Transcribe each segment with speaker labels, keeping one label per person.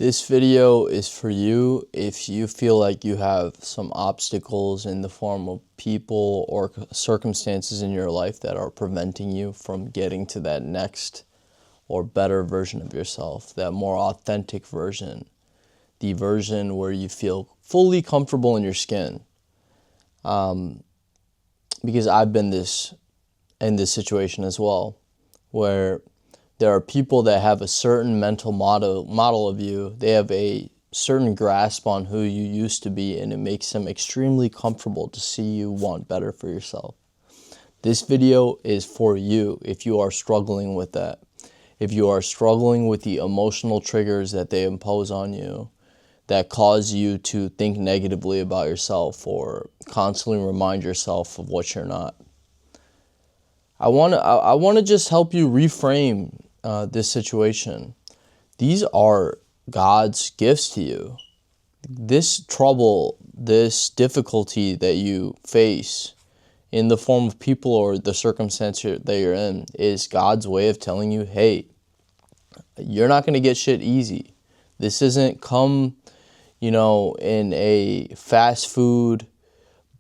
Speaker 1: This video is for you if you feel like you have some obstacles in the form of people or circumstances in your life that are preventing you from getting to that next or better version of yourself, that more authentic version, the version where you feel fully comfortable in your skin. Because I've been in this situation as well, where there are people that have a certain mental model of you. They have a certain grasp on who you used to be, and it makes them extremely comfortable to see you want better for yourself. This video is for you if you are struggling with that. If you are struggling with the emotional triggers that they impose on you that cause you to think negatively about yourself or constantly remind yourself of what you're not. I want to just help you reframe this situation. These are God's gifts to you. This trouble, this difficulty that you face in the form of people or the circumstance that you're in is God's way of telling you, hey, you're not going to get shit easy. This isn't come, in a fast food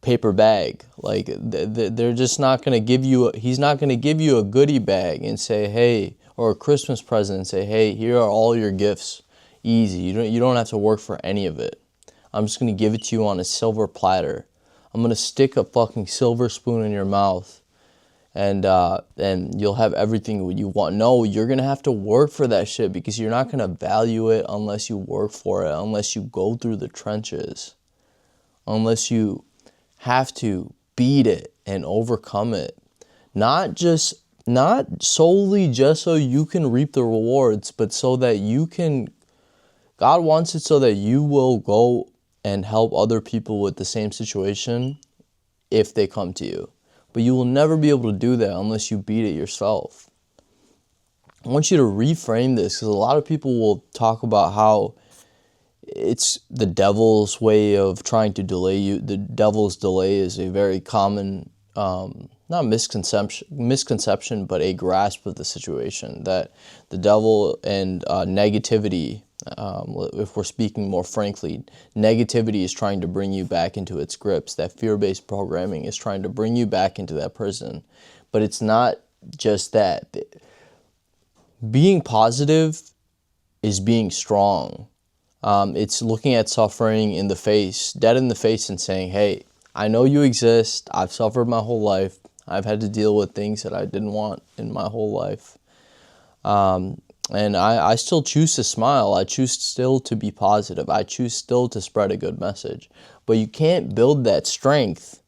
Speaker 1: paper bag. Like they're just not going to give you, he's not going to give you a goodie bag and say, hey, or a Christmas present and say, hey, here are all your gifts, easy. You don't have to work for any of it. I'm just going to give it to you on a silver platter. I'm going to stick a fucking silver spoon in your mouth and you'll have everything you want. No, you're going to have to work for that shit because you're not going to value it unless you work for it, unless you go through the trenches, unless you have to beat it and overcome it. Not solely just so you can reap the rewards, but so that you can, God wants it so that you will go and help other people with the same situation if they come to you. But you will never be able to do that unless you beat it yourself. I want you to reframe this because a lot of people will talk about how it's the devil's way of trying to delay you. The devil's delay is a very common, not misconception, but a grasp of the situation. That the devil and negativity, if we're speaking more frankly, negativity is trying to bring you back into its grips. That fear-based programming is trying to bring you back into that prison. But it's not just that. Being positive is being strong. It's looking at suffering in the face, dead in the face, and saying, hey, I know you exist. I've suffered my whole life. I've had to deal with things that I didn't want in my whole life. And I still choose to smile. I choose still to be positive. I choose still to spread a good message. But you can't build that strength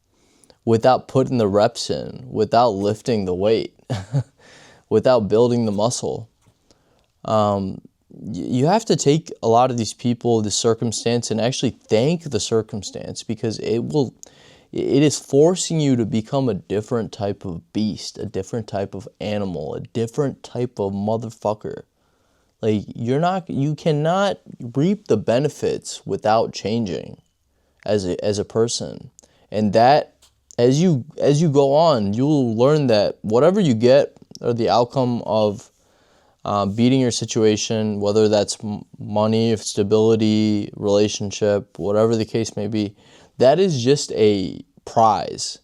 Speaker 1: without putting the reps in, without lifting the weight, without building the muscle. You have to take a lot of these people, the circumstance, and actually thank the circumstance because it is forcing you to become a different type of beast, a different type of animal, a different type of motherfucker. Like you cannot reap the benefits without changing as a person. And that as you go on, you'll learn that whatever you get or the outcome of beating your situation, whether that's money, stability, relationship, whatever the case may be, that is just a prize.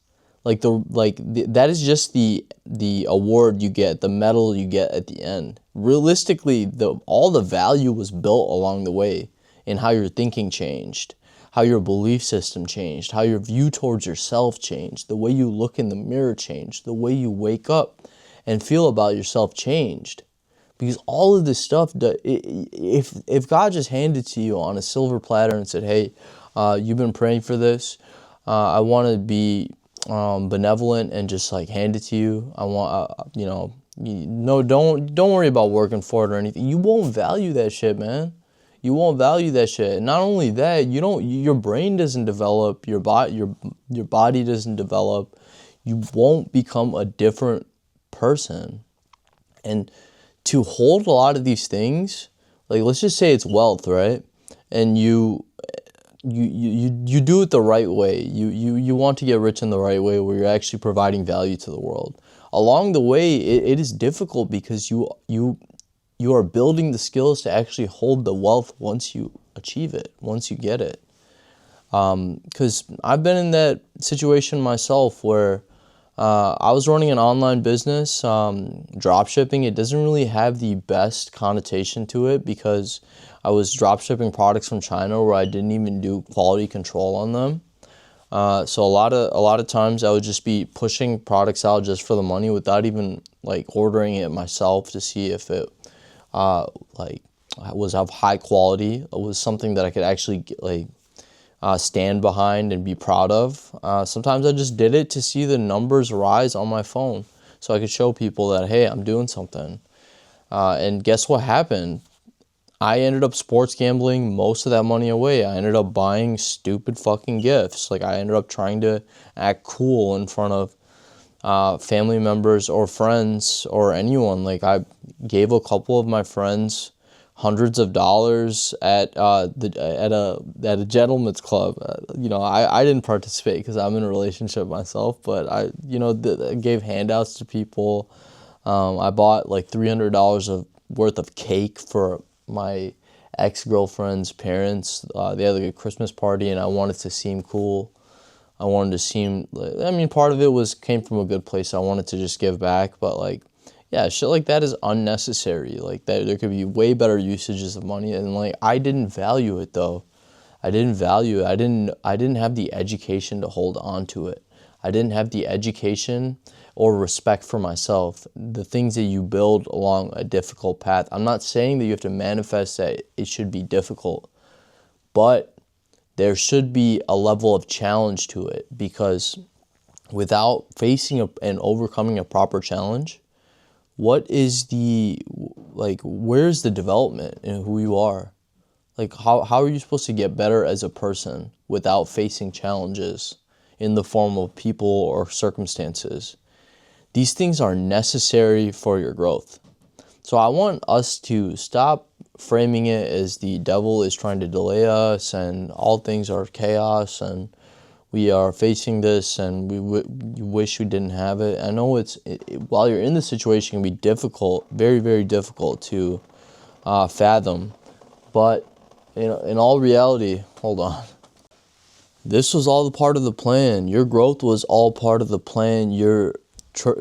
Speaker 1: That is just the award you get, the medal you get at the end. Realistically, all the value was built along the way in how your thinking changed, how your belief system changed, how your view towards yourself changed, the way you look in the mirror changed, the way you wake up and feel about yourself changed. Because all of this stuff, if God just handed to you on a silver platter and said, hey, you've been praying for this, I want to be benevolent and just like hand it to you. I want, don't worry about working for it or anything. You won't value that shit, man. You won't value that shit. Not only that, your brain doesn't develop, your body doesn't develop. You won't become a different person. And to hold a lot of these things, like let's just say it's wealth, right? And you do it the right way. You want to get rich in the right way where you're actually providing value to the world. Along the way, it is difficult because you you are building the skills to actually hold the wealth once you achieve it, once you get it. Because I've been in that situation myself where I was running an online business, drop shipping. It doesn't really have the best connotation to it because I was drop shipping products from China where I didn't even do quality control on them. So a lot of times I would just be pushing products out just for the money without even like ordering it myself to see if it like was of high quality. It was something that I could actually stand behind and be proud of. Sometimes I just did it to see the numbers rise on my phone so I could show people that, hey, I'm doing something. And guess what happened? I ended up sports gambling most of that money away. I ended up buying stupid fucking gifts. Like, I ended up trying to act cool in front of family members or friends or anyone. Like, I gave a couple of my friends hundreds of dollars at a gentleman's club. I didn't participate because I'm in a relationship myself, but I gave handouts to people. I bought like $300 worth of cake for my ex-girlfriend's parents. They had like a Christmas party, and I wanted to seem cool. I wanted to seem part of it came from a good place. I wanted to just give back, but like, yeah, shit like that is unnecessary. Like, that there could be way better usages of money, and like, I didn't value it though. I didn't value it. I didn't have the education to hold on to it. I didn't have the education or respect for myself, the things that you build along a difficult path. I'm not saying that you have to manifest that it should be difficult, but there should be a level of challenge to it, because without facing and overcoming a proper challenge, where's the development in who you are? Like, how are you supposed to get better as a person without facing challenges in the form of people or circumstances? These things are necessary for your growth. So I want us to stop framing it as the devil is trying to delay us and all things are chaos and we are facing this and we wish we didn't have it. I know while you're in the situation, it can be difficult, very, very difficult to fathom. But in all reality, hold on. This was all the part of the plan. Your growth was all part of the plan. Your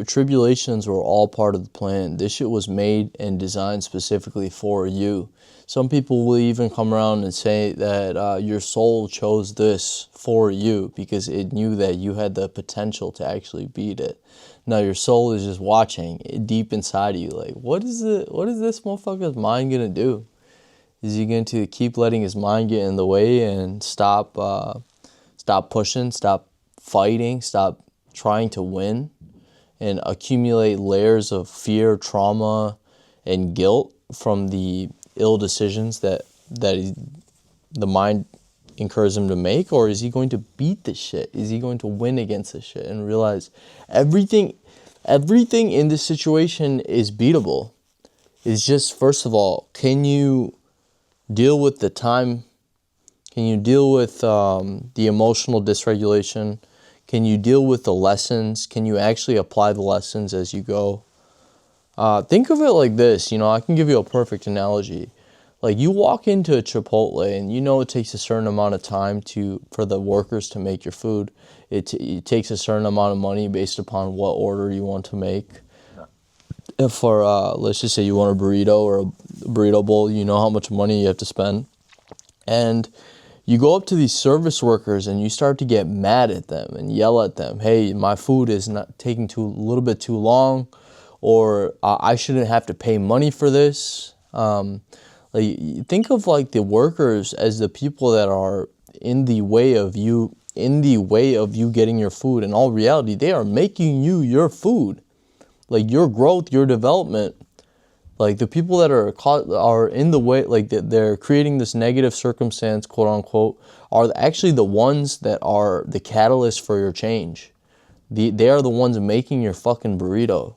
Speaker 1: tribulations were all part of the plan. This shit was made and designed specifically for you. Some people will even come around and say that your soul chose this for you because it knew that you had the potential to actually beat it. Now your soul is just watching deep inside of you, like, what is this motherfucker's mind gonna do? Is he going to keep letting his mind get in the way and stop pushing, stop fighting, stop trying to win, and accumulate layers of fear, trauma, and guilt from the ill decisions that the mind encourages him to make? Or is he going to beat this shit? Is he going to win against this shit and realize everything in this situation is beatable? It's just, first of all, can you deal with the time? Can you deal with the emotional dysregulation? Can you deal with the lessons? Can you actually apply the lessons as you go? Think of it like this, I can give you a perfect analogy. Like, you walk into a Chipotle and it takes a certain amount of time for the workers to make your food. It takes a certain amount of money based upon what order you want to make. If for, let's just say you want a burrito or a burrito bowl, you know how much money you have to spend. And you go up to these service workers and you start to get mad at them and yell at them, hey, my food is not taking a little bit too long, or I shouldn't have to pay money for this. Think of like the workers as the people that are in the way of you getting your food. In all reality, they are making you your food. Like, your growth, your development, like the people that are in the way, like they're creating this negative circumstance, quote unquote, are actually the ones that are the catalyst for your change. They are the ones making your fucking burrito.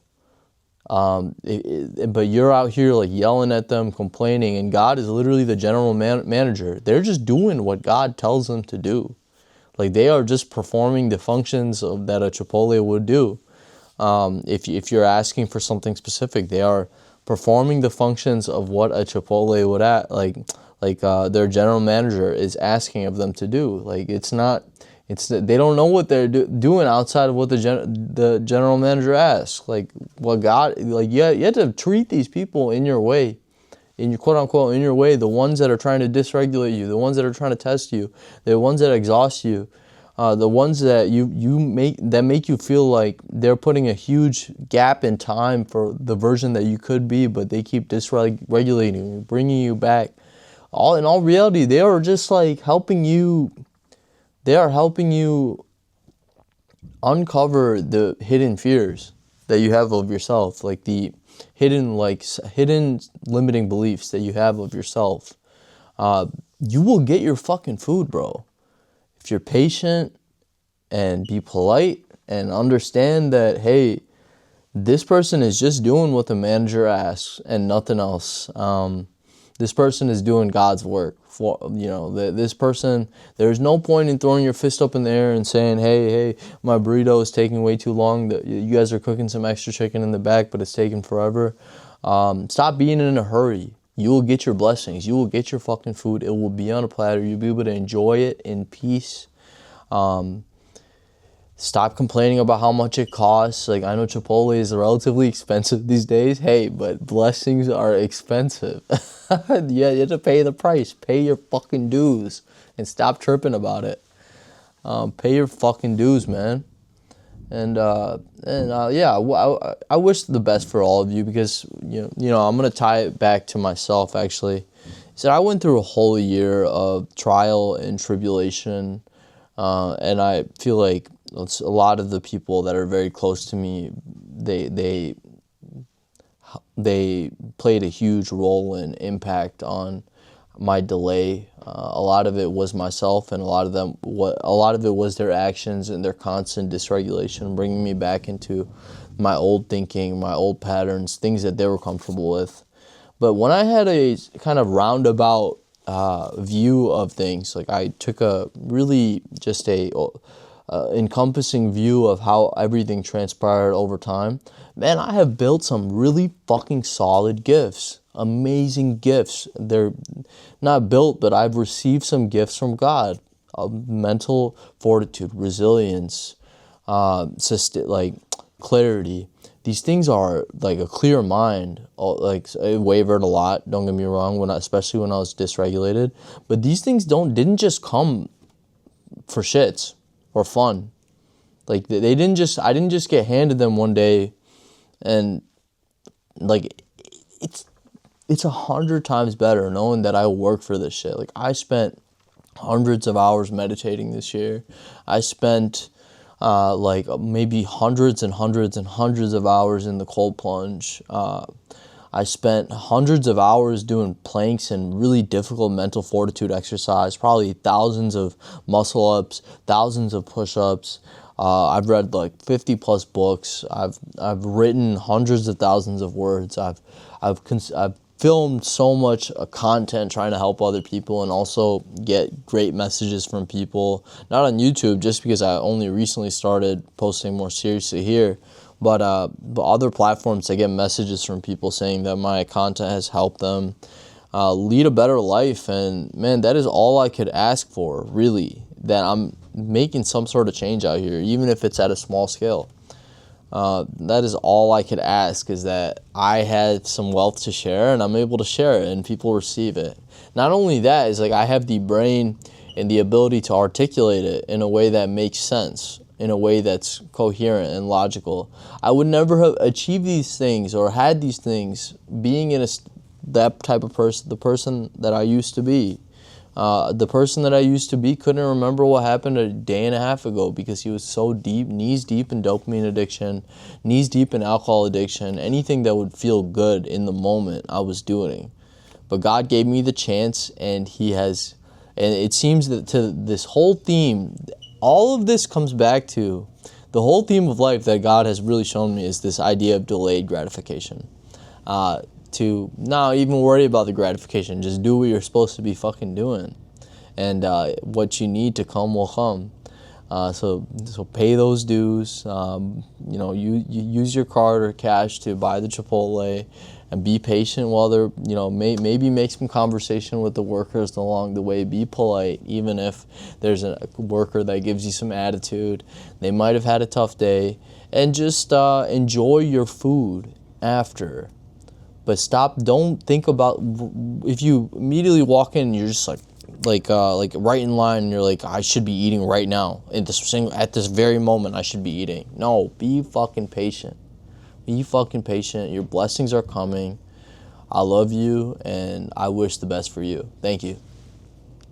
Speaker 1: But you're out here like yelling at them, complaining, and God is literally the general manager. They're just doing what God tells them to do. Like, they are just performing the functions that a Chipotle would do. If you're asking for something specific, they are performing the functions of what a Chipotle would their general manager is asking of them to do. Like, they don't know what they're doing outside of what the general manager asks. Like, what God, like, you have to treat these people in your way, in your quote unquote, in your way, the ones that are trying to dysregulate you, the ones that are trying to test you, the ones that exhaust you, the ones that make you feel like they're putting a huge gap in time for the version that you could be, but they keep dysregulating you, bringing you back. In all reality, they are just like helping you. They are helping you uncover the hidden fears that you have of yourself, like the hidden limiting beliefs that you have of yourself. You will get your fucking food, bro. If you're patient and be polite and understand that, hey, this person is just doing what the manager asks and nothing else. This person is doing God's work. This person, there's no point in throwing your fist up in the air and saying, hey, my burrito is taking way too long. You guys are cooking some extra chicken in the back, but it's taking forever. Stop being in a hurry. You will get your blessings. You will get your fucking food. It will be on a platter. You'll be able to enjoy it in peace. Stop complaining about how much it costs. Like, I know Chipotle is relatively expensive these days. Hey, but blessings are expensive. Yeah, you have to pay the price. Pay your fucking dues and stop tripping about it. Pay your fucking dues, man. I wish the best for all of you, because I'm gonna tie it back to myself actually. So I went through a whole year of trial and tribulation, and I feel like a lot of the people that are very close to me, they played a huge role and impact on my delay. A lot of it was myself, and a lot of it was their actions and their constant dysregulation, bringing me back into my old thinking, my old patterns, things that they were comfortable with. But when I had a kind of roundabout view of things, like I took a really just encompassing view of how everything transpired over time, man, I have built some really fucking solid gifts. Amazing gifts. They're not built, but I've received some gifts from God. Mental fortitude, resilience, clarity. These things are like a clear mind. Like, it wavered a lot, don't get me wrong, especially when I was dysregulated. But these things didn't just come for shits or fun. Like, I didn't just get handed them one day, and like, it's 100 times better knowing that I work for this shit. Like, I spent hundreds of hours meditating this year. I spent maybe hundreds and hundreds and hundreds of hours in the cold plunge. I spent hundreds of hours doing planks and really difficult mental fortitude exercise, probably thousands of muscle ups, thousands of push-ups. I've read like 50 plus books. I've written hundreds of thousands of words. I've filmed so much content trying to help other people and also get great messages from people. Not on YouTube, just because I only recently started posting more seriously here, but other platforms, I get messages from people saying that my content has helped them lead a better life. And man, that is all I could ask for, really, that I'm making some sort of change out here, even if it's at a small scale. That is all I could ask, is that I had some wealth to share and I'm able to share it and people receive it. Not only that, is like I have the brain and the ability to articulate it in a way that makes sense, in a way that's coherent and logical. I would never have achieved these things or had these things being in that type of person, the person that I used to be. The person that I used to be couldn't remember what happened a day and a half ago because he was so deep, knees deep in dopamine addiction, knees deep in alcohol addiction, anything that would feel good in the moment I was doing. But God gave me the chance, and it seems that to this whole theme, all of this comes back to the whole theme of life that God has really shown me is this idea of delayed gratification. To not even worry about the gratification. Just do what you're supposed to be fucking doing. And what you need to come will come. So pay those dues. You use your card or cash to buy the Chipotle, and be patient while they're, maybe make some conversation with the workers along the way. Be polite, even if there's a worker that gives you some attitude. They might have had a tough day, and just enjoy your food after. But don't think about, if you immediately walk in and you're just like right in line and you're like, I should be eating right now. At this very moment, I should be eating. No, be fucking patient. Be fucking patient. Your blessings are coming. I love you, and I wish the best for you. Thank you.